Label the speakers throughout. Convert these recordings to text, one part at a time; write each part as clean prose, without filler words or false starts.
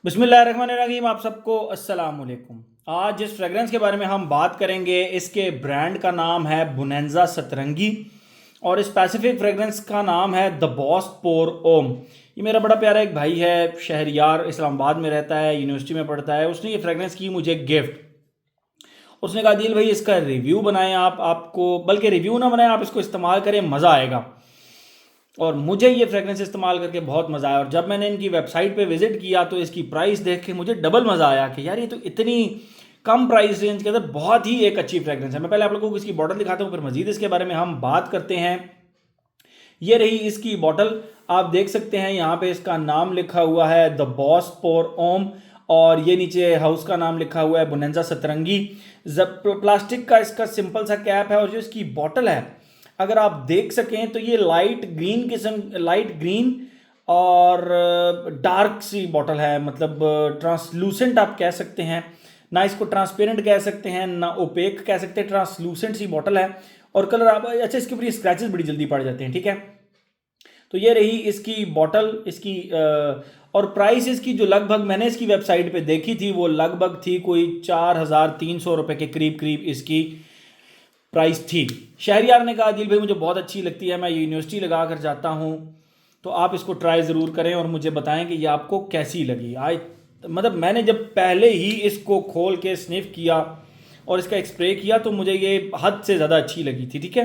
Speaker 1: बिस्मिल्लाहिर्रहमानिर्रहीम। आप सबको अस्सलाम वालेकुम। आज जिस फ्रेगरेंस के बारे में हम बात करेंगे इसके ब्रांड का नाम है बुनैंजा सतरंगी और स्पेसिफिक फ्रेगरेंस का नाम है द बॉस पोर ओम। ये मेरा बड़ा प्यारा एक भाई है, शहरियार इस्लामाबाद में रहता है, यूनिवर्सिटी में पढ़ता है। उसने ये फ्रेगरेंस की मुझे गिफ्ट। उसने कहा दिल भाई इसका रिव्यू बनाएं, आप आपको बल्कि रिव्यू ना बनाएं, आप इसको इस्तेमाल करें, मज़ा आएगा। और मुझे ये फ्रेगरेंस इस्तेमाल करके बहुत मज़ा आया और जब मैंने इनकी वेबसाइट पे विज़िट किया तो इसकी प्राइस देख के मुझे डबल मज़ा आया कि यार ये तो इतनी कम प्राइस रेंज के अंदर बहुत ही एक अच्छी फ्रेगरेंस है। मैं पहले आप लोगों को इसकी बॉटल दिखाता हूँ, फिर मज़ीद इसके बारे में हम बात करते हैं। ये रही इसकी बॉटल, आप देख सकते हैं यहाँ पे इसका नाम लिखा हुआ है द बॉस पोर ओम और ये नीचे हाउस का नाम लिखा हुआ है बुनैंजा सतरंगी। प्लास्टिक का इसका सिंपल सा कैप है और जो इसकी बॉटल है अगर आप देख सकें तो ये लाइट ग्रीन किस्म, लाइट ग्रीन और डार्क सी बॉटल है, मतलब ट्रांसलूसेंट आप कह सकते हैं ना, इसको ट्रांसपेरेंट कह सकते हैं ना ओपेक कह सकते हैं, ट्रांसलूसेंट सी बॉटल है। और कलर आप अच्छा, इसके ऊपर स्क्रैचेस बड़ी जल्दी पड़ जाते हैं, ठीक है। तो ये रही इसकी बॉटल, इसकी और प्राइस इसकी जो लगभग मैंने इसकी वेबसाइट पे देखी थी वो लगभग थी कोई 4,300 रुपये के करीब करीब इसकी प्राइस थी। शहरियार ने कहा दिल भाई मुझे बहुत अच्छी लगती है, मैं यूनिवर्सिटी लगा कर जाता हूँ, तो आप इसको ट्राई ज़रूर करें और मुझे बताएं कि ये आपको कैसी लगी। आज मतलब मैंने जब पहले ही इसको खोल के स्निफ किया और इसका एक स्प्रे किया तो मुझे ये हद से ज़्यादा अच्छी लगी थी, ठीक है।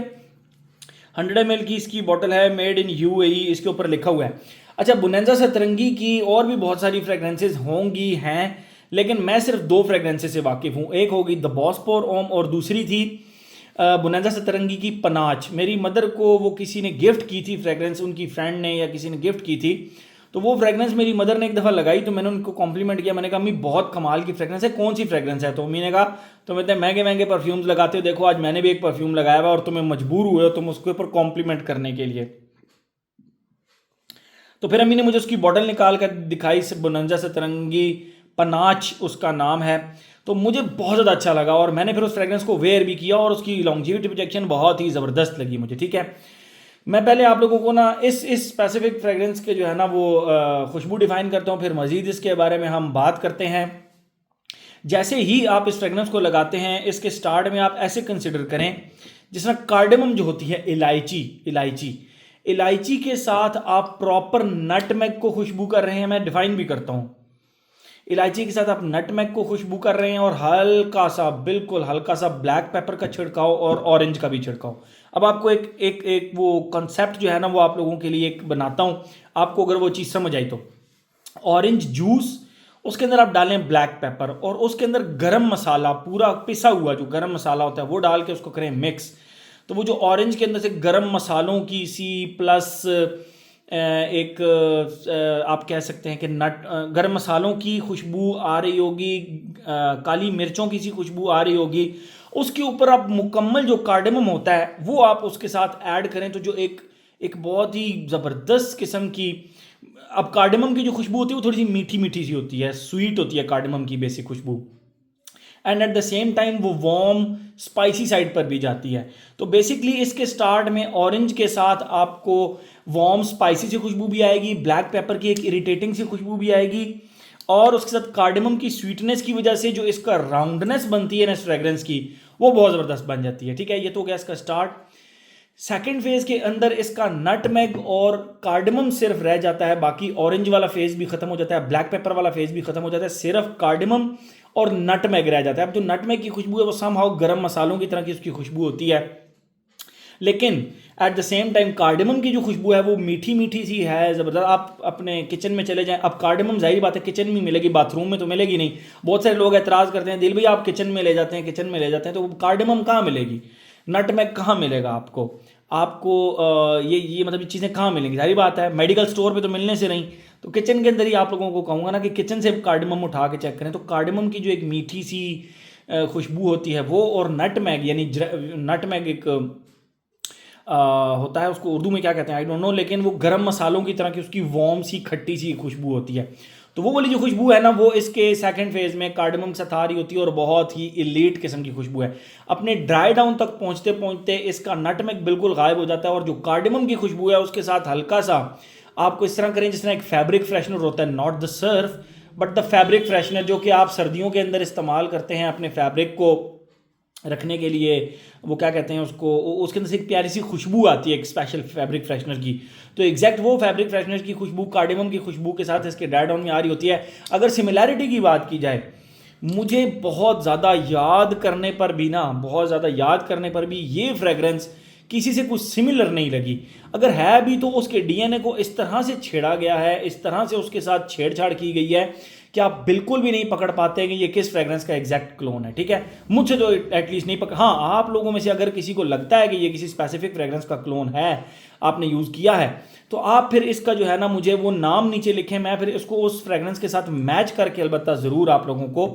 Speaker 1: 100 ml की इसकी बॉटल है, मेड इन यूएई इसके ऊपर लिखा हुआ है। अच्छा, बुनैंजा सतरंगी की और भी बहुत सारी फ्रेगरेंसेज होंगी हैं, लेकिन मैं सिर्फ दो फ्रेगरेंसेज से वाकिफ़ हूँ। एक होगी द बॉस पोर ओम और दूसरी थी बुनैंजा सतरंगी की पनाच। मेरी मदर को वो किसी ने गिफ्ट की थी फ्रेगरेंस, उनकी फ्रेंड ने या किसी ने गिफ्ट की थी, तो वो फ्रेगरेंस मेरी मदर ने एक दफ़ा लगाई तो मैंने उनको कॉम्प्लीमेंट किया। मैंने कहा अम्मी बहुत कमाल की फ्रेगरेंस है, कौन सी फ्रेगरेंस है? तो अम्मी ने कहा तुम इतने महंगे महंगे परफ्यूम्स लगाते हो, देखो आज मैंने भी एक परफ्यूम लगाया हुआ और तुम्हें मजबूर हुए हो तुम उसके ऊपर कॉम्प्लीमेंट करने के लिए। तो फिर अम्मी ने मुझे उसकी बॉटल निकाल कर दिखाई, बुनैंजा सतरंगी पनाच उसका नाम है। तो मुझे बहुत ज़्यादा अच्छा लगा और मैंने फिर उस फ्रेगरेंस को वेयर भी किया और उसकी लॉन्जिविटी प्रोजेक्शन बहुत ही ज़बरदस्त लगी मुझे, ठीक है। मैं पहले आप लोगों को ना इस स्पेसिफिक फ्रेगरेंस के जो है ना वो खुशबू डिफाइन करता हूँ, फिर मज़ीद इसके बारे में हम बात करते हैं। जैसे ही आप इस फ्रेगरेंस को लगाते हैं इसके स्टार्ट में आप ऐसे कंसिडर करें जिस तरह कार्डेमम जो होती है, इलायची इलायची इलायची के साथ आप प्रॉपर नटमेग को खुशबू कर रहे हैं। मैं डिफाइन भी करता हूँ, इलायची के साथ आप नटमेग को खुशबू कर रहे हैं और हल्का सा, बिल्कुल हल्का सा ब्लैक पेपर का छिड़काव और ऑरेंज का भी छिड़काव। अब आपको एक एक एक वो कॉन्सेप्ट जो है ना वो आप लोगों के लिए एक बनाता हूँ, आपको अगर वो चीज़ समझ आई तो ऑरेंज जूस, उसके अंदर आप डालें ब्लैक पेपर और उसके अंदर गरम मसाला, पूरा पिसा हुआ जो गरम मसाला होता है वो डाल के उसको करें मिक्स। तो वो जो ऑरेंज के अंदर से गरम मसालों की सी प्लस एक आप कह सकते हैं कि नट गरम मसालों की खुशबू आ रही होगी, काली मिर्चों की सी खुशबू आ रही होगी, उसके ऊपर आप मुकम्मल जो कार्डेमम होता है वो आप उसके साथ ऐड करें तो जो एक एक बहुत ही ज़बरदस्त किस्म की, अब कार्डेमम की जो खुशबू होती है वो थोड़ी सी मीठी मीठी सी होती है, स्वीट होती है कार्डेमम की बेसिक खुशबू, and at the same time वो वार्म स्पाइसी साइड पर भी जाती है। तो बेसिकली इसके स्टार्ट में ऑरेंज के साथ आपको वार्म स्पाइसी सी खुशबू भी आएगी, ब्लैक पेपर की एक इरिटेटिंग सी खुशबू भी आएगी और उसके साथ कार्डेमम की स्वीटनेस की वजह से जो इसका राउंडनेस बनती है ना इस फ्रेग्रेंस की वो बहुत ज़बरदस्त बन जाती है, ठीक है। ये तो हो गया इसका स्टार्ट। सेकेंड फेज के अंदर इसका नटमेग और कार्डेमम सिर्फ रह जाता है, बाकी ऑरेंज वाला फेज भी खत्म हो जाता है, ब्लैक पेपर वाला फेज भी खत्म हो जाता है, सिर्फ कार्डेमम और नटमेग रह जाता है। अब जो नटमेग की खुशबू है वो समहाउ गरम मसालों की तरह की उसकी खुशबू होती है, लेकिन eight the same time cardamom की जो खुशबू है वो मीठी मीठी सी है, ज़बरदस्त। आप अपने किचन में चले जाएं, अब कार्डेमम जाहिर बात है किचन में मिलेगी, बाथरूम में तो मिलेगी नहीं। बहुत सारे लोग एतराज़ करते हैं दिल भाई आप किचन में ले जाते हैं, किचन में ले जाते हैं, तो कार्डेमम कहाँ मिलेगी, नटमेग कहाँ मिलेगा आपको, आपको ये मतलब ये चीज़ें कहाँ मिलेंगी? सारी बात है मेडिकल स्टोर पे तो मिलने से नहीं, तो किचन के अंदर ही आप लोगों को कहूँगा ना कि किचन से कार्डेमम उठा के चेक करें। तो कार्डेमम की जो एक मीठी सी खुशबू होती है वो, और नटमेग यानी नटमेग एक होता है, उसको उर्दू में क्या कहते हैं आई डोंट नो, लेकिन वो गरम मसालों की तरह की उसकी वार्म सी खट्टी सी खुशबू होती है। तो वो वाली जो खुशबू है ना वो इसके सेकंड फेज में कार्डेमम से आ रही होती है और बहुत ही इलीट किस्म की खुशबू है। अपने ड्राई डाउन तक पहुंचते पहुंचते इसका नटमेग बिल्कुल गायब हो जाता है और जो कार्डेमम की खुशबू है उसके साथ हल्का सा आपको इस तरह करें जिस तरह एक फैब्रिक फ्रेशनर होता है, not the Surf but the fabric freshener जो कि आप सर्दियों के अंदर इस्तेमाल करते हैं अपने फैब्रिक को रखने के लिए, वो क्या कहते हैं उसको, उसके अंदर से एक प्यारी सी खुशबू आती है एक स्पेशल फैब्रिक फ्रेशनर की। तो एग्जैक्ट वो फैब्रिक फ्रेशनर की खुशबू कार्डेमम की खुशबू के साथ इसके डेड ऑन में आ रही होती है। अगर सिमिलैरिटी की बात की जाए, मुझे बहुत ज़्यादा याद करने पर भी ना, बहुत ज़्यादा याद करने पर भी ये फ्रेगरेंस किसी से कुछ सिमिलर नहीं लगी। अगर है भी तो उसके डीएनए को इस तरह से छेड़ा गया है, इस तरह से उसके साथ छेड़छाड़ की गई है कि आप बिल्कुल भी नहीं पकड़ पाते कि ये किस फ्रेगरेंस का एग्जैक्ट क्लोन है। ठीक है, मुझसे तो एटलीस्ट नहीं पकड़, हाँ आप लोगों में से अगर किसी को लगता है कि ये किसी स्पेसिफिक फ्रेगरेंस का क्लोन है, आपने यूज़ किया है, तो आप फिर इसका जो है ना मुझे वो नाम नीचे लिखें, मैं फिर इसको उस फ्रेगरेंस के साथ मैच करके अलबत्ता ज़रूर आप लोगों को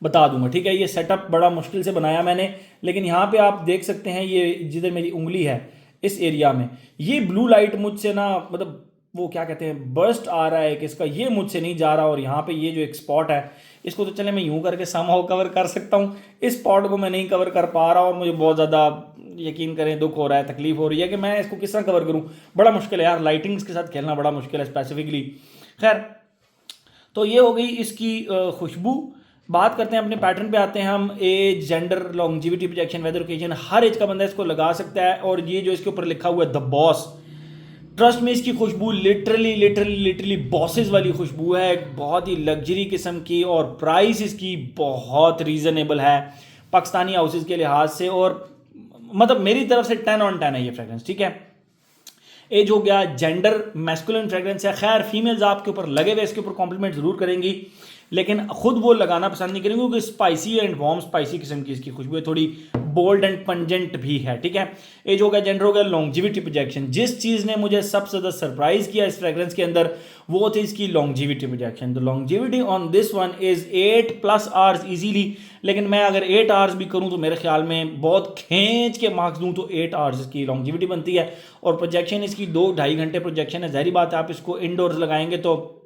Speaker 1: बता दूंगा। ठीक है, ये सेटअप बड़ा मुश्किल से बनाया मैंने, लेकिन यहाँ पे आप देख सकते हैं ये जिधर मेरी उंगली है इस एरिया में ये ब्लू लाइट मुझसे ना, मतलब वो क्या कहते हैं, बर्स्ट आ रहा है कि इसका, ये मुझसे नहीं जा रहा। और यहाँ पे ये जो एक स्पॉट है, इसको तो चले मैं यूं करके समहाउ कवर कर सकता हूँ, इस स्पॉट को मैं नहीं कवर कर पा रहा और मुझे बहुत ज़्यादा, यकीन करें, दुख हो रहा है, तकलीफ हो रही है कि मैं इसको किस तरह कवर करूँ। बड़ा मुश्किल है यार, लाइटिंग्स के साथ खेलना बड़ा मुश्किल है स्पेसिफिकली। खैर, तो ये हो गई इसकी खुशबू। बात करते हैं अपने पैटर्न पे आते हैं हम। Age, gender, longevity, projection, weather occasion, हर एज का बंदा इसको लगा सकता है। और ये जो इसके ऊपर लिखा हुआ है द बॉस, ट्रस्ट में इसकी खुशबू लिटरली लिटरली लिटरली बॉसेस वाली खुशबू है, बहुत ही लग्जरी किस्म की। और प्राइस इसकी बहुत रीजनेबल है पाकिस्तानी हाउसेज के लिहाज से, और मतलब मेरी तरफ से 10 on 10 है ये फ्रेग्रेंस। ठीक है, एज हो गया, जेंडर मैस्कुलिन फ्रेग्रेंस है। खैर फीमेल्स आपके ऊपर लगे हुए इसके ऊपर कॉम्प्लीमेंट जरूर करेंगी, लेकिन खुद वो लगाना पसंद नहीं करेंगे, क्योंकि स्पाइसी एंड वार्म स्पाइसी किस्म की इसकी खुशबू है, थोड़ी बोल्ड एंड पंजेंट भी है। ठीक है, एज हो गया, जेंडर हो गया, लॉन्जिविटी, प्रोजेक्शन। जिस चीज़ ने मुझे सबसे ज़्यादा सरप्राइज किया इस फ्रेग्रेंस के अंदर वो थी इसकी longevity projection. The longevity on this one is 8+ hours easily. लेकिन मैं अगर 8 आवर्स भी करूं तो मेरे ख्याल में बहुत खींच के मार्क्स दूं तो 8 आवर्स इसकी लॉन्जिविटी बनती है। और प्रोजेक्शन इसकी 2-2.5 घंटे प्रोजेक्शन है। ज़ाहिर बात है आप इसको इंडोर्स लगाएंगे तो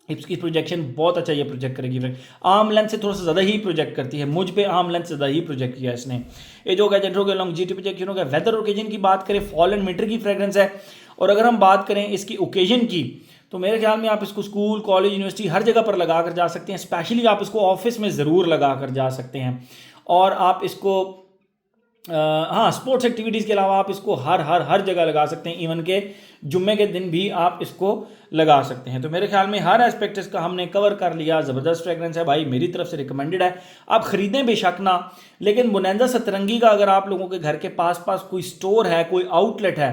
Speaker 1: इसकी प्रोजेक्शन बहुत अच्छा ये प्रोजेक्ट करेगी। आर्म लेंथ से थोड़ा सा ज़्यादा ही प्रोजेक्ट करती है, मुझ पे आर्म लेंथ से ज़्यादा ही प्रोजेक्ट किया इसने। एज हो गया, जेंडर हो गया, लॉन्जिविटी, प्रोजेक्शन हो गया। वेदर ओकेजन की बात करें, फॉल एंड विंटर की फ्रेग्रेंस है। और अगर हम बात करें इसकी ओकेजन की, तो मेरे ख्याल में आप इसको स्कूल, कॉलेज, यूनिवर्सिटी हर जगह पर लगा कर जा सकते हैं। स्पेशली आप इसको ऑफिस में ज़रूर लगा कर जा सकते हैं। और आप इसको हाँ, स्पोर्ट्स एक्टिविटीज़ के अलावा आप इसको हर जगह लगा सकते हैं। इवन के जुम्मे के दिन भी आप इसको लगा सकते हैं। तो मेरे ख्याल में हर एस्पेक्ट इसका हमने कवर कर लिया। ज़बरदस्त फ्रेग्रेंस है भाई, मेरी तरफ से रिकमेंडेड है। आप ख़रीदें बेशक ना, लेकिन बोनेंजा सतरंगी का अगर आप लोगों के घर के पास कोई स्टोर है, कोई आउटलेट है,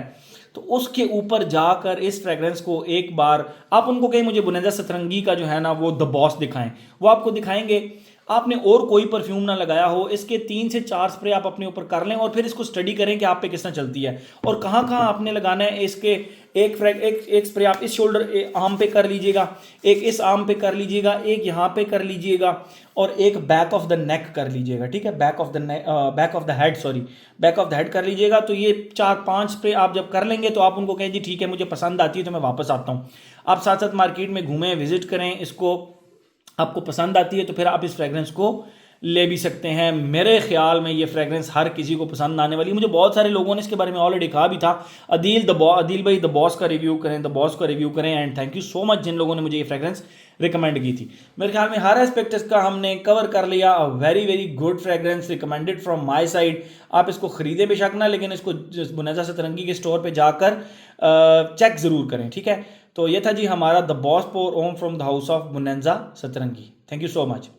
Speaker 1: तो उसके ऊपर जाकर इस फ्रेग्रेंस को एक बार आप उनको कहें मुझे बोनेंजा सतरंगी का जो है ना वो द बॉस दिखाएं, वो आपको दिखाएंगे। आपने और कोई परफ्यूम ना लगाया हो, इसके 3 से 4 स्प्रे आप अपने ऊपर कर लें और फिर इसको स्टडी करें कि आप पे किस तरह चलती है और कहाँ कहाँ आपने लगाना है। इसके एक स्प्रे आप इस शोल्डर आर्म पे कर लीजिएगा, एक इस आर्म पे कर लीजिएगा, एक यहाँ पे कर लीजिएगा और एक बैक ऑफ द नेक कर लीजिएगा। ठीक है, बैक ऑफ द हेड कर लीजिएगा। तो ये 4-5 स्प्रे आप जब कर लेंगे तो आप उनको कहें जी ठीक है मुझे पसंद आती है तो मैं वापस आता हूँ। आप साथ साथ मार्केट में घूमें, विजिट करें, इसको आपको पसंद आती है तो फिर आप इस फ्रेग्रेंस को ले भी सकते हैं। मेरे ख्याल में ये फ्रेग्रेंस हर किसी को पसंद आने वाली है। मुझे बहुत सारे लोगों ने इसके बारे में ऑलरेडी कहा भी था, अदील भाई द बॉस का रिव्यू करें, and thank you so much जिन लोगों ने मुझे ये फ्रेग्रेंस रिकमेंड की थी। मेरे ख्याल में हर एस्पेक्ट इसका हमने कवर कर लिया। Very very good fragrance, recommended from my side. आप इसको खरीदें बेशक ना, लेकिन इसको बोनेंजा सतरंगी के स्टोर पे जाकर चेक ज़रूर करें। ठीक है, तो ये था जी हमारा द बॉस पोर Om from the house of bonanza Satrangi. Thank you so much.